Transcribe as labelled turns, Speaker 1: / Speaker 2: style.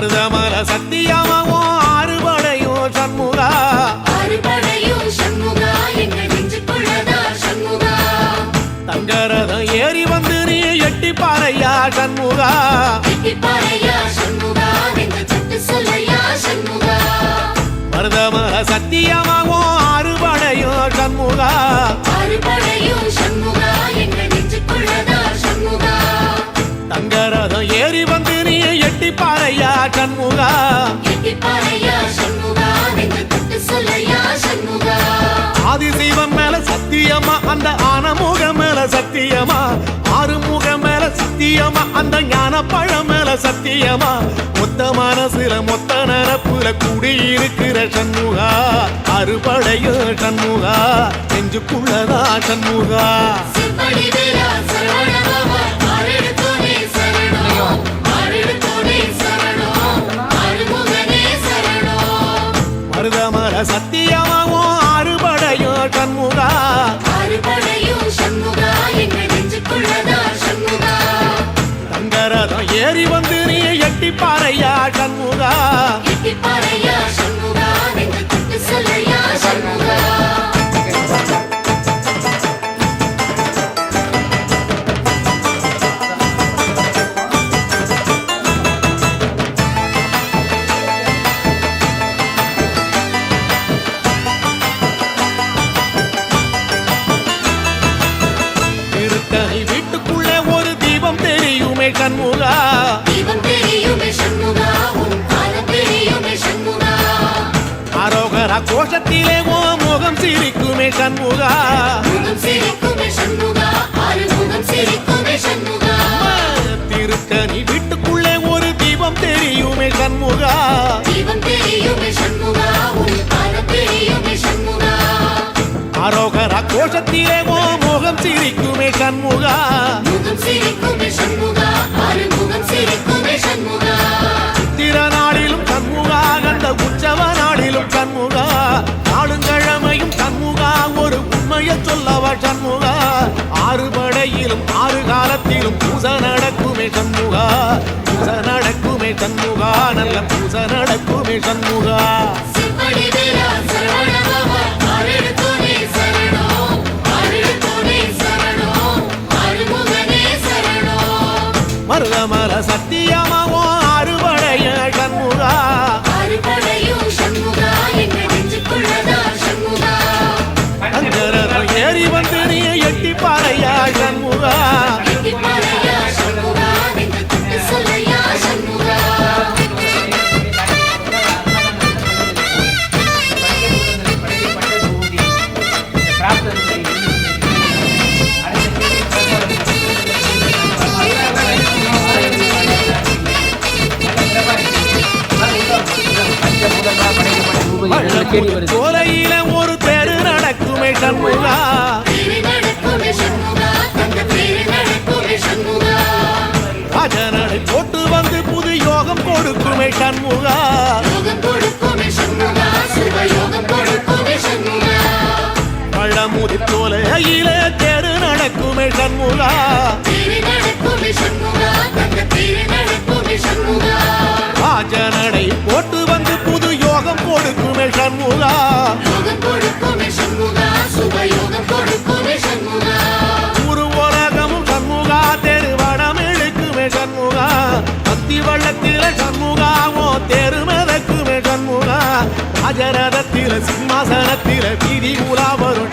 Speaker 1: மருதமல சத்தியமாவோ ஆறுபடையோ சண்முகா தங்கரதம் ஏறி வந்து நீ எட்டி பாறையா சண்முகா மருதமல சத்தியமாவோ ஆறுபடையோ சண்முகா தங்கரதம் ஏறி வந்து நீ எட்டி பாறையா சண்முகா ஆதிசைவம் மேல சத்தியமா அந்த ஆனமுகம் மேல சத்தியமா ஆறுமுகம் மேல சத்தியமா அந்த ஞான பழம் மேல சத்தியமா மொத்த மனசுல மொத்த நரப்புல கூடியிருக்கிற சண்முகா அறுபடையோ சண்முகா நெஞ்சுக்குள்ளதா சண்முகா மருதமல சத்தியமாவோ ஆறுபடையோ சண்முகா தங்கரதம் ஏறி வந்து நீ எட்டி பாறையா சண்முகா வீட்டுக்குள்ளே ஒரு தீபம் தெரியுமே சண்முகா அரோகரா கோஷத்திலே ஓ முகம் சிரிக்குமே சண்முகா திருத்தணி வீட்டுக்குள்ளே ஒரு தீபம் தெரியுமே சண்முகா அரோகரா கோஷத்திலே ஓ முகம் சிரிக்குமே சண்முகா சித்திர நாளிலும் சண்முகா கண்ட உற்சவ நாளிலும் சண்முகா நாளுங்கிழமையும் சண்முகா ஒரு உண்மையை சொல்லவா சண்முகா ஆறுபடையிலும் ஆறு காலத்திலும் பூசை நடக்குமே சண்முகா பூசை நடக்குமே சண்முகா நல்ல பூசை நடக்குமே சண்முகா மருதமல சத்தியமாவோ ஆறுபடைய சண்முகா தங்கரதம் ஏறி வந்து நீ எட்டி பாறையா சண்முகா கோலையில ஒரு தெரு நடக்குமே சண்முகா ராஜனடை போட்டு வந்து புது யோகம் கொடுக்குமே சண்முகா பழமுதி கோலையில தெரு நடக்குமே சண்முகா ராஜனடை போட்டு வந்து புது யோகம் கொடுக்குமே சண்முகா ஒரு உலகமும் சண்முகா தெருவடம் இழுக்குமே சண்முகா பத்தி வள்ளத்தில சண்முகாவோ தெரு மிதக்குமே சண்முகா ராஜரதத்தில சிம்மாசனத்தில வீதி உலா வரும்